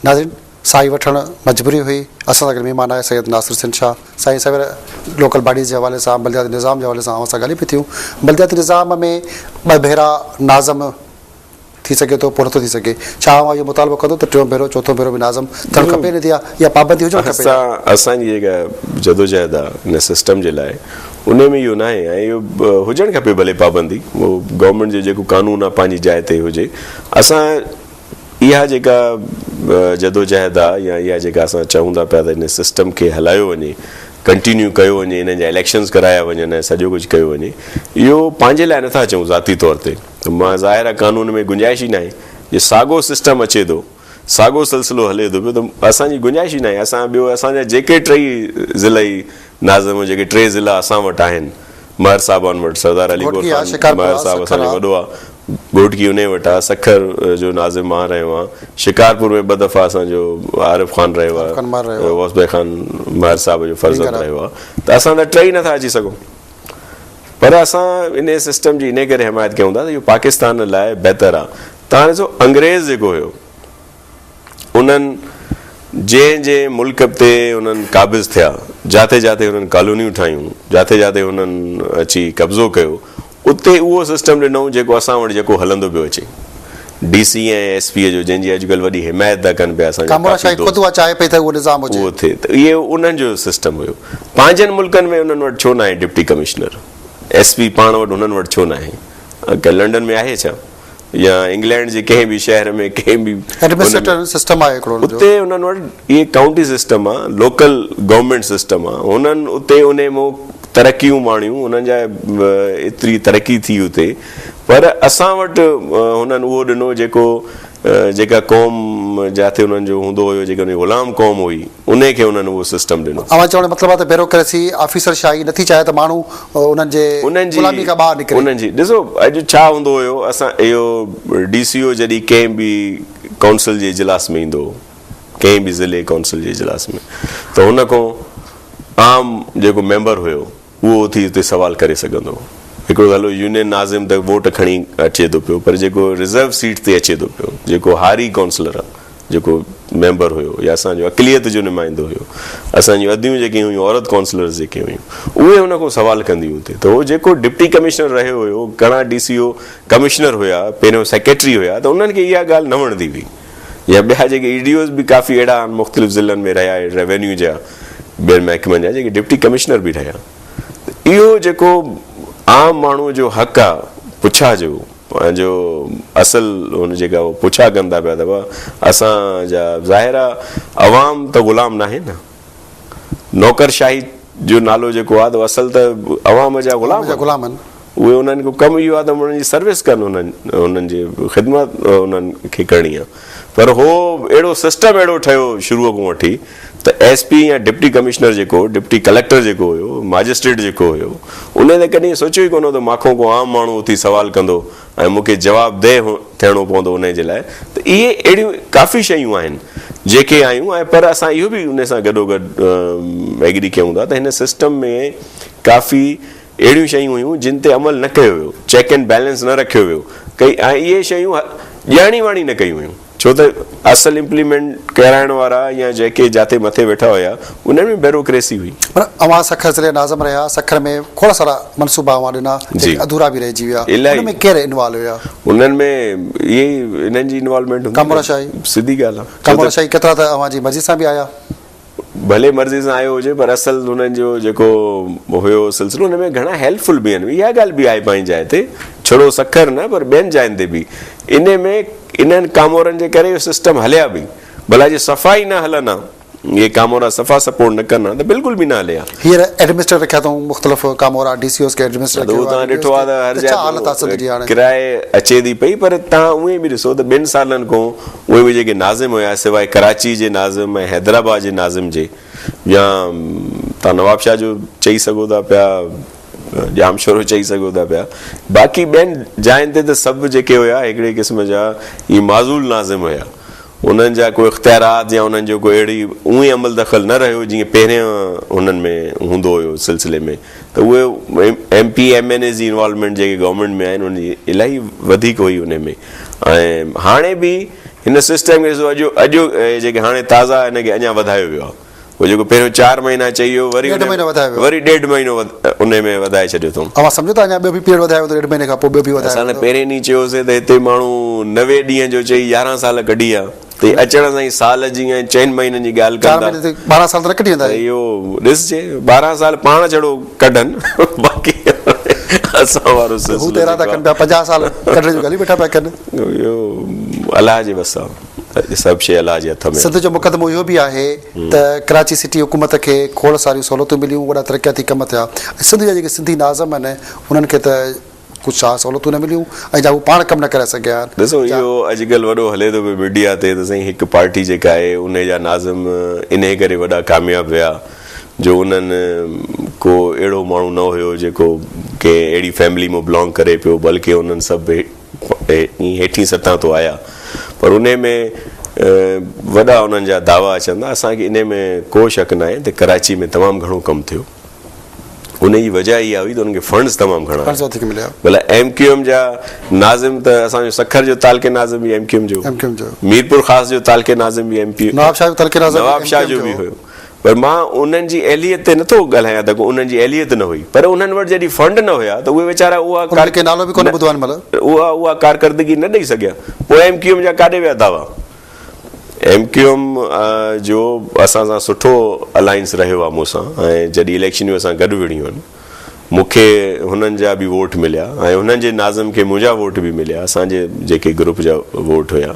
नाज़रीन साई वठण मजबूरी हुई। असां सां गॾु महिमान आया सैयद नासिर हुसैन शाह। साईं सवेर लोकल बॉडीज़ जे हवाले सां बलदियाती निज़ाम जे हवाले सां असां ॻाल्हियूं पियूं थियूं। बलदियाती निज़ाम में 2 भेरा नाज़म थी सघे थो, पोइ नथो थी सघे। छा इहो मुतालबो कंदो त 3 भेरो 4 भेरो बि नाज़म थियणु खपे न या पाबंदी हुजणु खपे? असांजी जेका जदोजहद आहे हिन सिस्टम जे लाइ उन में इहो न आहे ऐं इहो हुजणु खपे भले पाबंदी। उहो गवर्नमेंट जो जेको कानून आहे पंहिंजी जाइ ते हुजे। असां इहा जेका जदोजहद आहे या इहा जेका असां चऊं था पिया त हिन सिस्टम खे हलायो वञे, कंटिन्यू कयो वञे, हिन जा इलेक्शन्स कराया वञनि ऐं सॼो कुझु कयो वञे, इहो पंहिंजे लाइ नथा चऊं ज़ाती तौर ते। त मां ज़ाहिर आहे कानून में गुंजाइश ई न आहे। जे साॻियो सिस्टम अचे थो, साॻियो सिलसिलो हले थो पियो, त असांजी गुंजाइश ई न आहे। असांजा जेके 3 ज़िलई नाज़िम जेके 3 ज़िला असां वटि आहिनि, महर साहिबान वटि सरदार अली ख़ान महर साहिबु असांजो वॾो आहे, घोटकी उन वटि आहे, सखर जो नाज़िम मां रहियो आहियां, शिकारपुर में 2 दफ़ा असांजो आरिफ़ ख़ान रहियो आहे, वसबे ख़ान महर साहिब जो फर्ज़ंद रहियो आहे। त असां त 3 नथा अची सघूं। पर असां इन सिस्टम जी इन करे हिमायत कयूं था त इहो पाकिस्तान लाइ बहितर आहे। तव्हां ॾिसो अंग्रेज़ जेको हुयो उन्हनि जंहिं मुल्क ते उन्हनि क़ाबिज़ थिया, जिते जिते हुननि कॉलोनियूं ठाहियूं, जिते जिते हुननि अची कब्ज़ो कयो, उते उहो सिस्टम ॾिनऊं जेको असां वटि जेको हलंदो पियो अचे। DC ऐं SP जो जंहिंजी अॼुकल्ह वॾी हिमायत था कनि पिया उहो थिए, त इहे उन्हनि जो सिस्टम हुयो। पंहिंजनि मुल्कनि में उन्हनि वटि छो न आहे डिप्टी कमिश्नर, SP पाण वटि उन्हनि वटि छो न आहे? लंडन में आहे छा, या इंग्लैंड जे कंहिं बि शहर में कंहिं बि सिस्टम आहे हिकिड़ो, उते उन्हनि वटि इहे काउंटी सिस्टम आहे, लोकल गवर्नमेंट सिस्टम आहे। हुननि उते उन मां तरक़ियूं माणियूं, उन्हनि जा एतिरी तरक़ी थी उते। पर असां वटि हुननि उहो ॾिनो जेका क़ौम जिते हुननि जो हूंदो हुयो, जेका ग़ुलाम क़ौम हुई, उन खे हुननि उहो सिस्टम ॾिनो। चवण जो मतिलबु आहे त ब्यूरोक्रेसी ऑफिसर शाही नथी चाहे त माण्हू उन्हनि जी ॾिसो अॼु छा हूंदो हुयो। असां इहो DCO जॾहिं कंहिं बि काउंसिल जे इजलास में ईंदो, कंहिं बि ज़िले काउंसिल जे इजलास में, त हुन खां आम जेको मेंबर हुयो उहो उथी उते सुवाल करे सघंदो हो। हिकिड़ो हलो यूनियन नाज़िम त वोट खणी अचे थो पियो, पर जेको रिज़र्व सीट ते अचे थो पियो, जेको हारी काउंसलर आहे, जेको मेंबर हुयो या असांजो अक़लियत जो नुमाइंदो हुयो, असांजियूं अदियूं जेके हुयूं, औरत काउंसलर्स जेके हुयूं, उहे हुन खां सुवाल कंदियूं हुते। त उहो जेको डिप्टी कमिश्नर रहियो हुयो, घणा DCO कमिश्नर हुया, पहिरियों सेक्रेटरी हुया, त उन्हनि खे इहा ॻाल्हि न वणंदी हुई। या ॿिया जेके EDOs बि काफ़ी अहिड़ा आहिनि मुख़्तलिफ़ ज़िलनि में रहिया, रेवेन्यू जा, ॿियनि महकमनि जा जेके डिप्टी कमिश्नर बि रहिया। इहो जेको आम माण्हूअ जो हक़ आहे पुछा जो, पंहिंजो असल हुन जेका पुछा कनि था पिया, त असांजा ज़ाहिर आहे अवाम त ग़ुलाम न आहे न। नौकरशाही जो नालो जेको आहे, त असल त अवाम जा ग़ुलाम आहिनि। उहे उन्हनि खे कमु इहो आहे त उन्हनि जी सर्विस कनि, उन्हनि जी ख़िदमत उन्हनि खे करणी आहे। पर हो अहिड़ो सिस्टम अहिड़ो ठहियो शुरूअ खां वठी त SP या डिप्टी कमिश्नर जेको, डिप्टी कलेक्टर जेको हुयो, मजिस्ट्रेट जेको हुयो, उन ते कॾहिं सोचियो ई कोन त माखो को आम माण्हू उथी सुवाल कंदो ऐं मूंखे जवाबदेह थियणो पवंदो उन जे लाइ। त इहे अहिड़ियूं काफ़ी शयूं आहिनि जेके आयूं। ऐं पर असां इहो बि उन सां गॾोगॾु एग्री कयूं था त हिन सिस्टम में काफ़ी अहिड़ियूं शयूं हुयूं जिन ते अमल न कयो वियो, चेक एंड बैलेंस न रखियो वियो, ऐं इहे शयूं ॼाणी वाणी न कयूं हुयूं। छो त असल इम्प्लीमेंट कराइण वारा या जेके जिते मथे वेठा हुया, उन्हनि में ब्यूरोक्रेसी हुई। पर अवां सखर ज़िले नाज़िम रहिया, सखर में खोड़ सारा मनसूबा अवां ॾिना जेके अधूरा बि रहिजी विया, उन में केरु इन्वॉल्व हुया? उन्हनि में इहे इन्हनि जी इन्वॉल्वमेंट हूंदी। कामोराशाही सिधी ॻाल्हि आहे। कामोराशाही केतिरा त अवां जी मर्ज़ी सां बि आया, भले मर्ज़ी सां आयो हुजे, पर असल हुननि जो जेको हुयो सिलसिलो, हुन में घणा हेल्पफुल बि आहिनि। इहा ॻाल्हि बि आहे पंहिंजी जाइ ते, छड़ो सखर न पर ॿियनि जायुनि ते बि। इन में इन्हनि कामोरनि जे करे इहो सिस्टम हलिया बि। भला जे सफ़ाई न हलनि, इहे कामोरा सफ़ा सपोर्ट न कनि त बिल्कुलु बि न हलिया। हींअर एडमिनिस्ट्रेटर रखिया अथऊं मुख़्तलिफ़ कामोरा DCOs खे एडमिनिस्ट्रेटर। तव्हां ॾिठो आहे त हर जाइ किराए अचे थी पई, पर तव्हां उहे बि ॾिसो त 2 सालनि खां उहे बि जेके नाज़िम हुया, सवाइ कराची जे नाज़िम ऐं हैदराबाद जे नाज़िम जे, या तव्हां नवाब शाह जो चई सघो था पिया, जाम शोरो चई सघो था पिया, बाक़ी ॿियनि जायुनि ते त सभु जेके हुया हिकिड़े क़िस्म जा इहे माज़ूल नाज़िम हुया। उन्हनि जा कोई इख़्तियारात या उन्हनि जो कोई अहिड़ी उहे अमल दख़ल न रहियो जीअं पहिरियों हुननि में हूंदो हुयो सिलसिले में। त उहे MP MNA जी इन्वॉल्वमेंट जेके गवर्नमेंट में आहिनि उनजी इलाही वधीक हुई उन में। ऐं हाणे बि हिन सिस्टम खे ॾिसो अॼु जेके हाणे ताज़ा हिनखे अञा वधायो वियो आहे उहो जेको पहिरियों 4 महीना चई वियो वरी 1.5 महीनो वधायो वियो। वरी 1.5 महीनो उन में वधाए छॾियो अथऊं। अवां सम्झो था अञा ॿियो बि पीरियड वधायो त 1.5 महीने खां पोइ ॿियो बि असां वधायो। त पहिरें ॾींहुं चयोसीं त हिते माण्हू 90 ॾींहं जो चई 11 साल कढी आहे त अचण सां ई साल जी ऐं 4 महीननि जी ॻाल्हि 4 कंदा महीने ते 12 साल त न कढी वेंदा। त इहो ॾिसजे 12 साल पाण छड़ो कढनि बाक़ी असां वारो हू त इरादा कनि पिया 50 साल कढण जो ॻाल्हि वेठा पिया कनि। इहो अलाह जे बस आहे, सभु शइ अलाह जे हथ में। सिंध जो मुक़दमो इहो बि आहे त कराची सिटी हुकूमत खे खोड़ सारियूं सहूलियतूं मिलियूं, वॾा तरक़ियाती कम थिया। सिंध जा जेके सिंधी नाज़म आहिनि उन्हनि खे त कुझु छा सहूलियतूं न मिलियूं ऐं जा हू पाण कमु न करे सघिया। ॾिसो इहो अॼुकल्ह वॾो हले थो पियो मीडिया ते त साईं हिकु पार्टी जेका आहे उन जा नाज़िम इन करे वॾा कामयाबु विया जो उन्हनि को अहिड़ो माण्हू न हुयो जेको के अहिड़ी फैमिली में बिलोंग करे पियो, बल्कि उन्हनि सभु हेठीं सतह तो आया, पर उन में वॾा उन्हनि जा दावा अचनि था। असांखे इन में को शक न आहे त कराची में तमामु घणो कमु थियो। उन जी वजह इहा हुई त उनखे फंड्स तमामु घणा मिलिया। भला MQM जा नाज़िम त असांजो सखर जो तालके नाज़िम बि MQM जो, मीरपुर ख़ास जो तालके नाज़िम बि नवाब शाह जो बि हुयो। पर मां उन्हनि जी एहलियत ते नथो ॻाल्हायां त उन्हनि जी एहलियत न हुई, पर उन्हनि वटि जॾहिं फंड न हुया त उहे वीचारा उहा कारकर्दगी न ॾेई सघिया। पोइ MQM जा काॾे विया दावा? MQM जो असां सां सुठो अलायंस रहियो आहे मूंसां, ऐं जॾहिं इलेक्शनियूं असां गॾु विड़ियूं आहिनि मूंखे हुननि जा बि वोट मिलिया ऐं हुननि जे नाज़िम खे मुंहिंजा वोट बि मिलिया, असांजे जेके ग्रुप जा वोट हुया।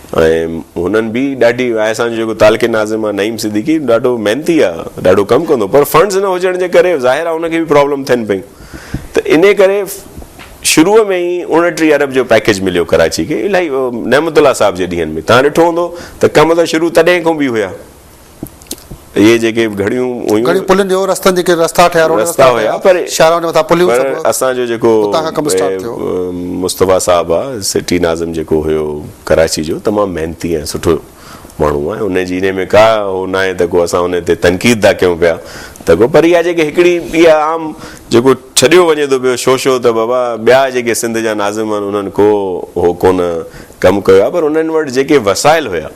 ऐं हुननि बि ॾाढी असांजो जेको तालके नाज़िम आहे नईम सिद्दीकी ॾाढो महिनती आहे, ॾाढो कमु कंदो, पर फंड्स न हुजण जे करे ज़ाहिर आहे हुनखे बि प्रॉब्लम थियनि पियूं। त इन करे शुरूअ में ई 29 अरब जो पैकेज मिलियो कराची खे, इलाही नेमतुल्ला साहिब जे ॾींहंनि में। तव्हां ॾिठो हूंदो त कम त शुरू तॾहिं खां बि हुया, इहे जेके घड़ियूं हुयूं पुलनि जो रस्ता हुया, पर असांजो जेको मुस्तफ़ा साहिबु आहे सिटी नाज़िम जेको हुयो कराची जो, तमामु महिनती ऐं सुठो माण्हू आहे। उनजी इन में का हो न आहे त को असां उन ते तनक़ीद था कयूं पिया त को, पर इहा जेके हिकिड़ी इहा आम जेको छॾियो वञे थो पियो शोशो त बाबा ॿिया जेके सिंध जा नाज़िम आहिनि उन्हनि को हो कोन कमु कयो आहे, पर उन्हनि वटि जेके वसाइल हुया,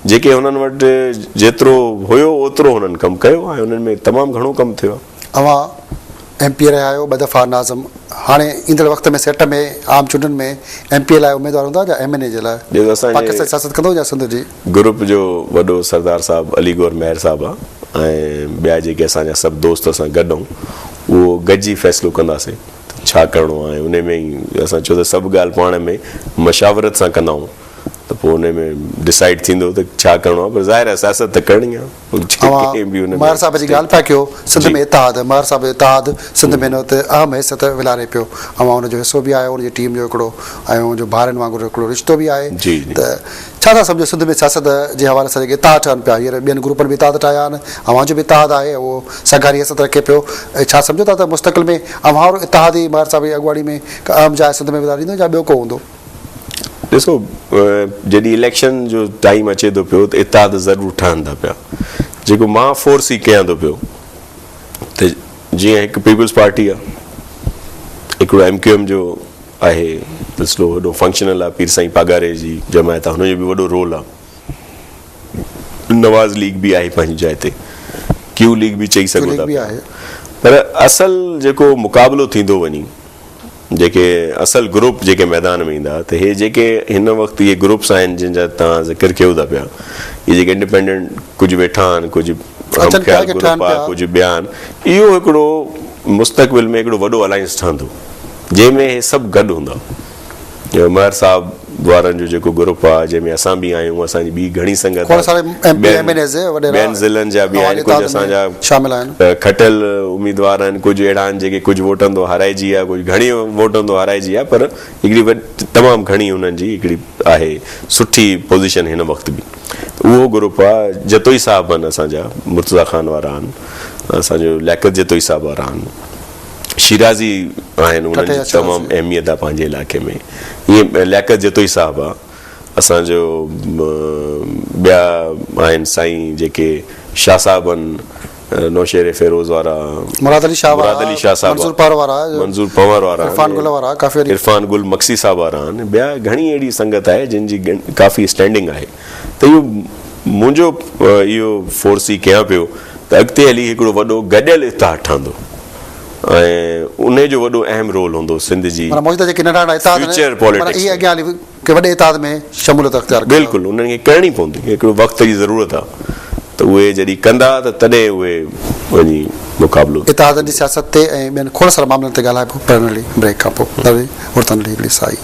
जेके हुननि वटि जेतिरो हुयो ओतिरो हुननि कमु कयो ऐं हुननि में तमामु घणो कमु थियो। अवां MP रहिया आहियो 2 दफ़ा नाज़िम, हाणे ईंदड़ वक़्त में सेट में आम चूंडनि में MP लाइ उमेदवार हूंदा या MNA जे लाइ? पाकिस्तान सियासत कंदो या सिंध जी? ग्रुप जो वॾो सरदार साहिबु अली गौर मेहर साहिबु आहे ऐं ॿिया जेके असांजा सभु दोस्त असां गॾु आहियूं उहो गॾिजी फ़ैसिलो कंदासीं छा करिणो आहे। उन में ई असां छो त सभु ॻाल्हि पाण में मशावरत सां कंदा आहियूं त पोइ उन में डिसाइड थींदो त छा करिणो आहे, पर ज़ाहिर आहे सियासत त करणी आहे। महर साहिब जी ॻाल्हि पिया कयो, सिंध में इतिहाद, महर साहिब इतिहाद सिंध में न त अहम हैसियत विलारे पियो, ऐं हुनजो हिसो बि आहे, हुनजी टीम जो हिकिड़ो ऐं हुनजो भाउरनि वांगुरु हिकिड़ो रिश्तो बि आहे। त छा था सम्झो सिंध में सियासत जे हवाले सां जेके इतिहाद ठहनि पिया, हींअर ॿियनि ग्रुपनि बि इतिहाद ठाहिया आहिनि, अवां जो बि इतिहाद आहे, उहो सगारी हैसियत रखे पियो। छा सम्झो था त मुस्तक़िल में अवां वारो इतिहादी महर साहिब जी अॻुवाणी में अहम जाइ सिंध में विधारींदो या ॿियो को हूंदो? ॾिसो जॾहिं इलेक्शन जो टाइम अचे थो पियो त इतिहाद ज़रूरु ठहनि था पिया। जेको मां फोर्स ई कयां थो पियो त जीअं हिकु पीपल्स पार्टी आहे, हिकिड़ो MQM जो आहे, ॾिसो वॾो फंक्शनल आहे, पीर साईं पागारे जी जमायत आहे, हुनजो बि वॾो रोल आहे। नवाज़ लीग बि आहे पंहिंजी जाइ ते, क्यू लीग बि चई सघो था, पर असल जेको मुक़ाबिलो थींदो वञी, जेके असल ग्रुप जेके मैदान में ईंदा, त हे जेके हिन वक़्तु इहे ग्रुप्स आहिनि जिन जा तव्हां ज़िक्र कयो था पिया, इहे जेके इंडिपेंडेंट कुझु वेठा आहिनि, कुझु ग्रुप आहे, कुझु ॿिया आहिनि, इहो हिकिड़ो मुस्तक़बिल में हिकिड़ो वॾो अलायंस ठहंदो जंहिंमें हे सभु गॾु हूंदा। महर साहिब वारनि जो जेको ग्रुप आहे जंहिंमें असां बि आहियूं, असांजी ॿी घणी संगत ॿियनि ज़िलनि जा बि आहिनि, कुझु असांजा खटियल उम्मीदवार आहिनि, कुझु अहिड़ा आहिनि जेके कुझु वोटनि तो हाराइजी आहे, कुझु घणी वोटनि तो हाराइजी आहे, पर हिकिड़ी तमामु घणी हुननि जी हिकिड़ी आहे सुठी पोज़ीशन हिन वक़्तु बि। उहो ग्रुप आहे जतोई साहिब आहिनि असांजा, मुर्तज़ा ख़ान वारा आहिनि, असांजो लियाकत जतोई साहिब वारा आहिनि, शिराज़ी आहिनि, उन्हनि जी तमामु अहमियत आहे पंहिंजे इलाइक़े में। ईअं लियाकत जतोई साहिबु आहे, असांजो ॿिया आहिनि साईं जेके शाह साहिब आहिनि, नौशेर फेरोज़ वारा, मुराद अली शाह मुराद अली शाह साहब, मंजूर पवार वारा, मंजूर पवार वारा, इरफान गुल वारा, काफ़ी इरफान गुल मक्सी साहब वारा आहिनि, ॿिया घणी अहिड़ी संगत आहे जिन जी काफ़ी स्टैंडिंग आहे। त इहो मुंहिंजो इहो फोर्स ई कयां पियो त अॻिते हली हिकिड़ो वॾो गॾियल इतिहाद ठहंदो ऐं उन जो वॾो अहम रोल हूंदो सिंध जी मौजूदा जेके नंढा नंढा इतिहाद फ्यूचर पॉलिटिक्स इहे अॻियां हली के वॾे इतिहाद में शमूलियत अख़्तियार कनि। बिल्कुलु उन्हनि खे करणी पवंदी, हिकिड़ो वक़्त जी ज़रूरत आहे, त उहे जॾहिं कंदा त तॾहिं उहे वञी मुक़ाबिलो। इतिहादनि जी सियासत ते ऐं ॿियनि खोड़ सारा मामलनि ते ॻाल्हाइबो, पढ़ण ब्रेक खां पोइ वरितनि हिकिड़ी साई।